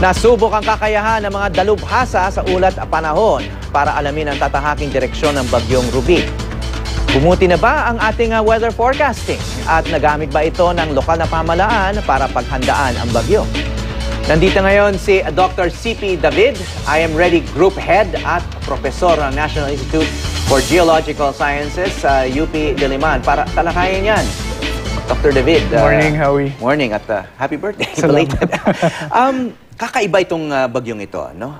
Nasubok ang kakayahan ng mga dalubhasa sa ulat panahon para alamin ang tatahaking direksyon ng bagyong Ruby. Bumuti na ba ang ating weather forecasting at nagamit ba ito ng lokal na pamahalaan para paghandaan ang bagyo? Nandito ngayon si Dr. C.P. David, I Am Ready Group Head at Professor ng National Institute for Geological Sciences sa UP Diliman para talakayin yan. Dr. David. Morning, Howie. Morning at happy birthday. Kakaiba itong bagyong ito, no?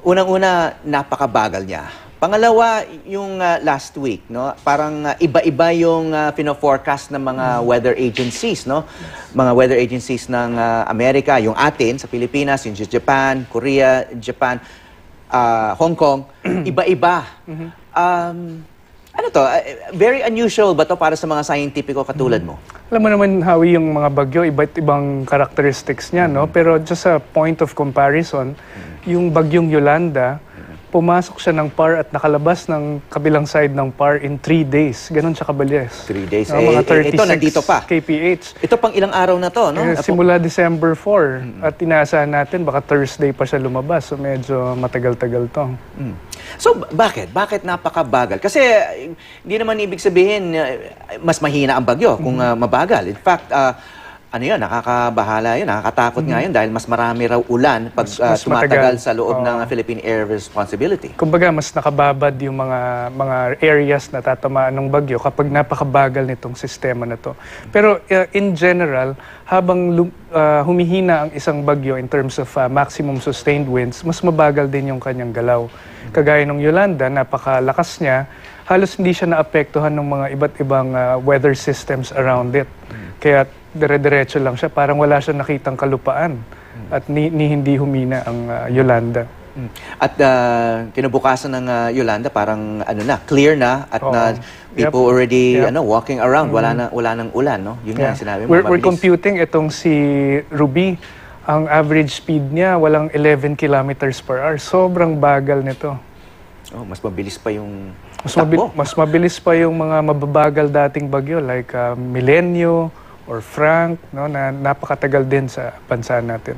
Unang-una, napakabagal niya. Pangalawa, yung last week, no? Parang iba-iba yung pino-forecast ng mga weather agencies, no? Mga weather agencies ng Amerika, yung atin sa Pilipinas, yung Japan, Korea, Japan, Hong Kong, iba-iba. Ano to? Very unusual ba to para sa mga scientifico katulad mo? Alam mo naman, Howie, yung mga bagyo, iba't ibang characteristics niya, no? Pero just a point of comparison, yung bagyong Yolanda, pumasok siya ng PAR at nakalabas ng kabilang side ng PAR in 3 days. Ganon siya kabilis. 3 days. No, mga 36 ito, nandito pa. kph. Ito pang ilang araw na to, no? Simula December 4. At inaasahan natin, baka Thursday pa siya lumabas. So medyo matagal-tagal to. So, bakit? Bakit napakabagal? Kasi hindi naman ibig sabihin mas mahina ang bagyo kung mabagal. In fact, ano yun, nakakabahala yun, nakakatakot nga yun dahil mas marami raw ulan pag tumatagal sa loob ng Philippine Air Responsibility. Kumbaga, mas nakababad yung mga areas na tatamaan ng bagyo kapag napakabagal nitong sistema na to. Pero in general, habang humihina ang isang bagyo in terms of maximum sustained winds, mas mabagal din yung kanyang galaw. Kagaya ng Yolanda, napakalakas niya, halos hindi siya naapektuhan ng mga iba't ibang weather systems around it. Kaya dire-diretso lang siya, parang wala siya nakitang kalupaan at hindi humina ang Yolanda. At kinabukasan ng Yolanda parang ano na, clear na at people already walking around, wala nang ulan, no? Yun nga sinabi mo. We're computing itong si Ruby. Ang average speed niya walang 11 kilometers per hour. Sobrang bagal nito. Oh, mas mabilis pa yung mas mabilis pa yung mga mababagal dating bagyo like Milenio or Frank, no, na napakatagal din sa bansa natin.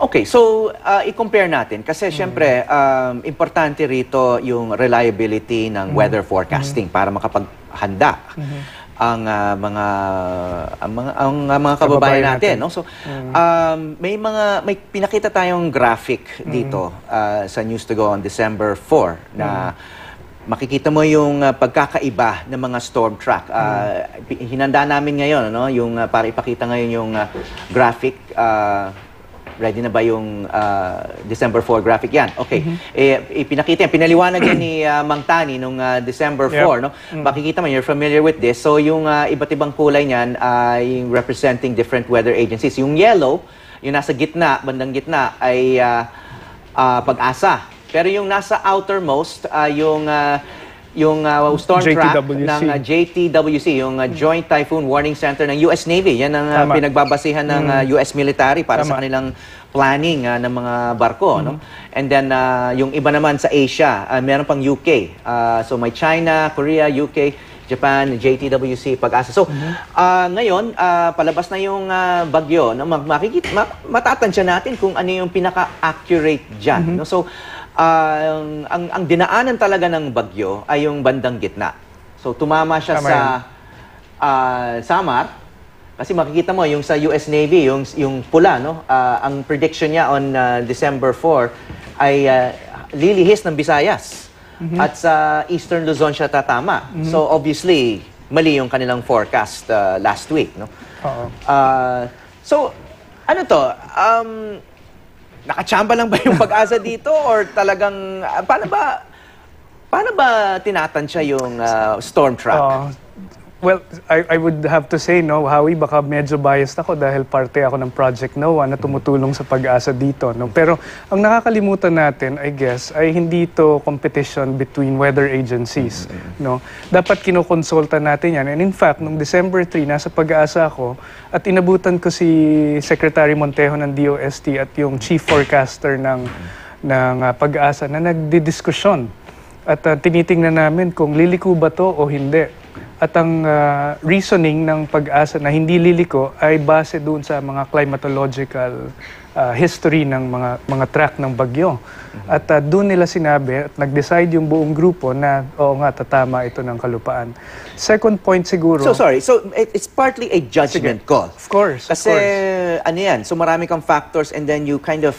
Okay, so i-compare natin kasi syempre importante rito yung reliability ng weather forecasting para makapaghanda ang mga kababayan natin, no? So may pinakita tayong graphic dito sa News to Go on December 4 na makikita mo yung pagkakaiba ng mga storm track. Hinanda namin ngayon, no? Yung para ipakita ngayon yung graphic. Ready na ba yung December 4 graphic? Yan. Okay. Ipinakita yan. Pinaliwanag yan ni Mang Tani nung December 4. No? Makikita mo, you're familiar with this. So yung iba't ibang kulay niyan yung representing different weather agencies. Yung yellow, yung nasa gitna, bandang gitna, ay Pag-asa. Pero yung nasa outermost, yung storm track ng JTWC, yung Joint Typhoon Warning Center ng US Navy. Yan ang pinagbabasihan ng US military para sa kanilang planning ng mga barko. No? And then, yung iba naman sa Asia, meron pang UK. So may China, Korea, UK, Japan, JTWC, Pag-asa. So, ngayon, palabas na yung bagyo. No? Matatansya natin kung ano yung pinaka-accurate dyan. No? So, ang dinaanan talaga ng bagyo ay yung bandang gitna. So, tumama siya sa Samar. Kasi makikita mo, yung sa US Navy, yung pula, no? Ang prediction niya on December 4 ay lilihis ng Visayas. At sa Eastern Luzon siya tatama. So, obviously, mali yung kanilang forecast last week. No? So, ano to? Nakachamba lang ba yung Pag-asa dito? Or talagang, paano ba tinatansya yung storm track? Well, I would have to say, no, Howie, baka medyo biased ako dahil parte ako ng Project NOAA na tumutulong sa Pag-asa dito. No? Pero ang nakakalimutan natin, I guess, ay hindi ito competition between weather agencies. No? Dapat kinokonsulta natin yan. And in fact, noong December 3, nasa Pag-asa ako at inabutan ko si Secretary Montejo ng DOST at yung Chief Forecaster ng Pag-asa na nagdidiskusyon. At tinitingnan namin kung liliko ba to o hindi. At ang reasoning ng pag-asa na hindi liliko ay base doon sa mga climatological history ng mga track ng bagyo. At doon nila sinabi at nag-decide yung buong grupo na oo nga, tatama ito ng kalupaan. Second point siguro... So sorry, so it's partly a judgment call. Of course, Kasi of course. ano yan, so marami kang factors and then you kind of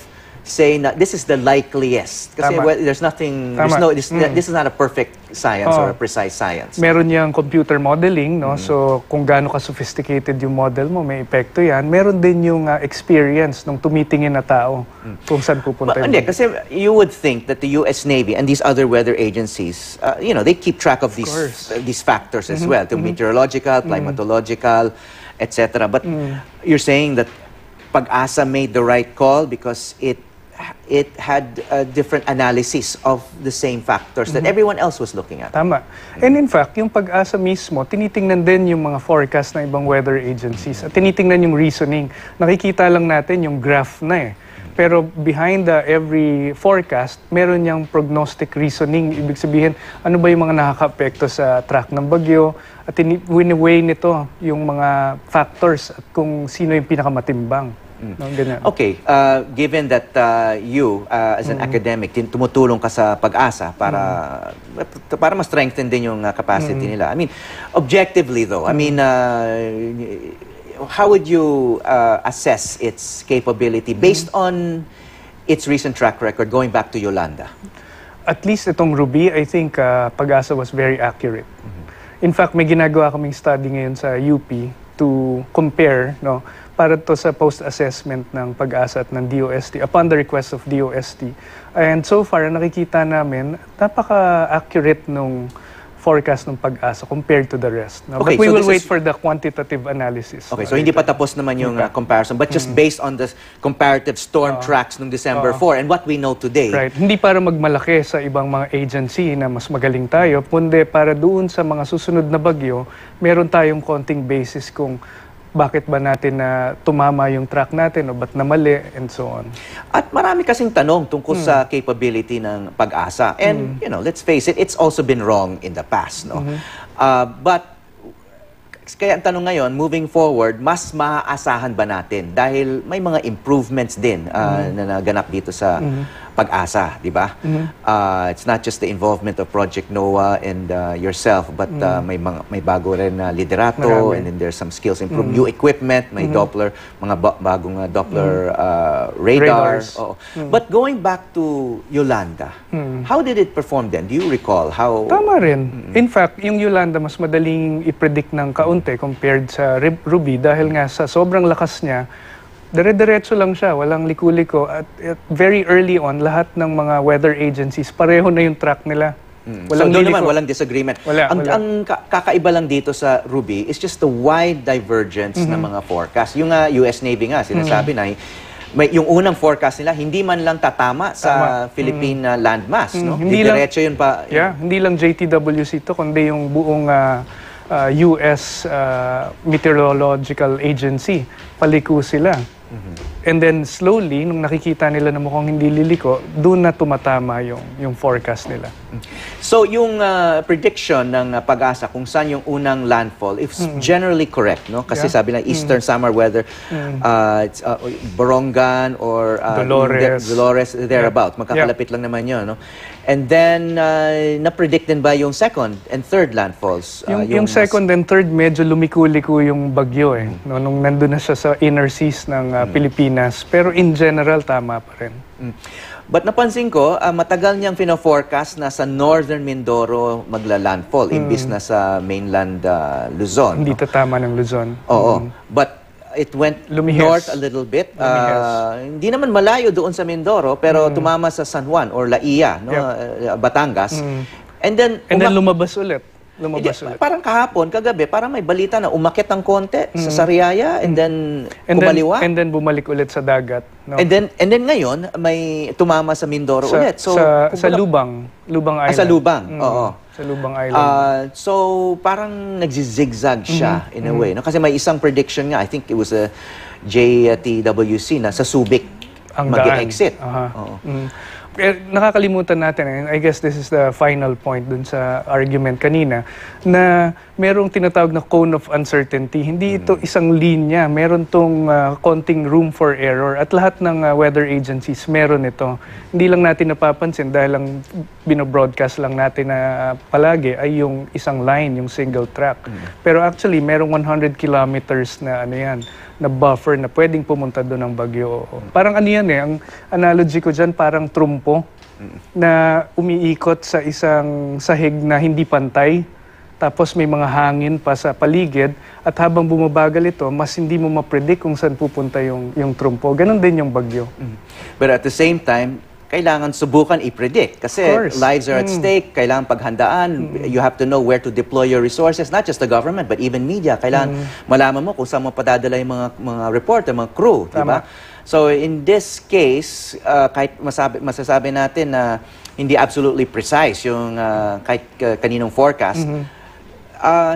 say na this is the likeliest. Kasi Tama. well, there's nothing, there's no, this is not a perfect science or a precise science. Meron niyang computer modeling, no? So, kung gaano ka-sophisticated yung model mo, may epekto yan. Meron din yung experience nung tumitingin na tao kung saan pupunta Hindi, kasi you would think that the US Navy and these other weather agencies, you know, they keep track of these factors as well, to meteorological, climatological, etc. But you're saying that Pag-asa made the right call because it had a different analysis of the same factors that everyone else was looking at. Tama. And in fact, yung Pag-asa mismo, tinitingnan din yung mga forecast ng ibang weather agencies at tinitingnan yung reasoning. Nakikita lang natin yung graph na eh. Pero behind every forecast, meron niyang prognostic reasoning. Ibig sabihin, ano ba yung mga nakaka-apekto sa track ng bagyo? At wini-weigh nito yung mga factors at kung sino yung pinakamatimbang. No, ganyan. Okay, given that you, as an academic, tumutulong ka sa Pag-asa para ma-strengthen din yung capacity nila. I mean, objectively though, I mean, how would you assess its capability based on its recent track record going back to Yolanda? At least itong Ruby, I think Pag-asa was very accurate. In fact, may ginagawa kaming study ngayon sa UP to compare, no, para to sa post-assessment ng Pag-asa at ng DOST upon the request of DOST. And so far, nakikita namin, napaka-accurate nung forecast ng Pag-asa compared to the rest. No? Okay, But we so will this wait is- for the quantitative analysis. Okay, so hindi pa tapos naman yung comparison, but just based on the comparative storm tracks nung December 4 and what we know today. Right. Hindi para magmalaki sa ibang mga agency na mas magaling tayo, kundi para doon sa mga susunod na bagyo, meron tayong konting basis kung bakit ba natin na tumama yung track natin o ba't na mali and so on. At marami kasing tanong tungkol sa capability ng Pag-asa. And, you know, let's face it, it's also been wrong in the past, no? But, kaya ang tanong ngayon, moving forward, mas maaasahan ba natin? Dahil may mga improvements din na naganap dito sa Pag-asa, di ba? It's not just the involvement of Project NOAA and yourself, but may bago rin na liderato, and then there's some skills improvement, new equipment, may Doppler, mga bagong Doppler radar. Radars. Oo. But going back to Yolanda, how did it perform then? Do you recall how... Tama rin. In fact, yung Yolanda mas madaling i-predict ng kaunti compared sa Ruby dahil nga sa sobrang lakas niya, dire-diretso lang siya, walang liku-liko. At very early on, lahat ng mga weather agencies, pareho na yung track nila. So doon naman, walang disagreement. Wala. Ang kakaiba lang dito sa Ruby is just the wide divergence ng mga forecast. Yung US Navy nga, sinasabi na yung unang forecast nila, hindi man lang tatama sa Philippine landmass. No? Hindi lang- Diretso yun pa. Yeah, hindi lang JTWC ito, kundi yung buong US Meteorological Agency. Paliko sila. And then slowly, nung nakikita nila na mukhang hindi liliko, doon na tumatama yung forecast nila. So yung prediction ng Pag-asa kung saan yung unang landfall is generally correct, no? Kasi Yeah. sabi na Eastern Summer weather, it's, Borongan or Dolores. thereabout. Magkakalapit lang naman yun, no? And then, na-predict din ba yung second and third landfalls? Yung second and third, medyo lumiko-liko yung bagyo eh. No, nung nandun na siya sa inner seas ng Pilipinas. Pero in general, tama pa rin. But napansin ko, matagal niyang fino-forecast na sa northern Mindoro magla-landfall imbis na sa mainland Luzon. Hindi no? tatama ng Luzon. Oo. But it went Lumihes. north a little bit. Hindi naman malayo doon sa Mindoro, pero tumama sa San Juan or Laia, no? Batangas. And then, And then lumabas ulit. Lumabas ulit. parang kahapon, kagabi, parang may balita na umakyat ng konti sa Sariaya and then kumaliwa. And then bumalik ulit sa dagat. No? And then ngayon, may tumama sa Mindoro ulit. So, sa Lubang Island. Sa Lubang, oo. Sa Lubang Island. So, parang nagzizigzag siya in a way. No? Kasi may isang prediction nga, I think it was a JTWC na sa Subic Ang mag-exit. daan. Aha. Oo. nakakalimutan natin, and I guess this is the final point dun sa argument kanina, na merong tinatawag na cone of uncertainty. Hindi ito isang linya, meron tong konting room for error at lahat ng weather agencies meron ito. Hindi lang natin napapansin dahil lang binobroadcast lang natin na palagi ay yung isang line, yung single track. Pero actually, merong 100 kilometers na ano yan, na buffer na pwedeng pumunta doon ng bagyo. Parang ano yan ang analogy ko dyan, parang trumpo na umiikot sa isang sahig na hindi pantay, tapos may mga hangin pa sa paligid, at habang bumabagal ito, mas hindi mo ma-predict kung saan pupunta yung trumpo. Ganon din yung bagyo. But at the same time, kailangan subukan i-predict kasi lives are at stake, kailangan paghandaan, you have to know where to deploy your resources, not just the government but even media. Kailangan malaman mo kung saan mo padadala yung mga reporter, mga crew, di ba? So in this case, kahit masasabi natin na hindi absolutely precise yung kahit kaninong forecast,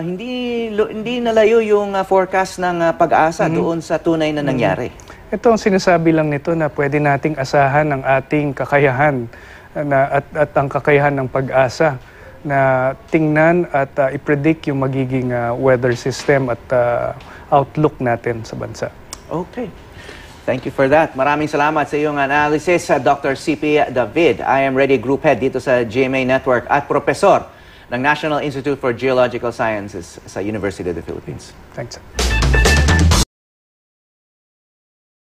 hindi nalayo yung forecast ng pag-asa doon sa tunay na nangyari. Ito ang sinasabi lang nito na pwede nating asahan ang ating kakayahan at ang kakayahan ng pag-asa na tingnan at i-predict yung magiging weather system at outlook natin sa bansa. Okay. Thank you for that. Maraming salamat sa iyong analysis, Dr. C.P. David. I Am Ready Group Head dito sa GMA Network at Professor ng National Institute for Geological Sciences sa University of the Philippines. Thanks.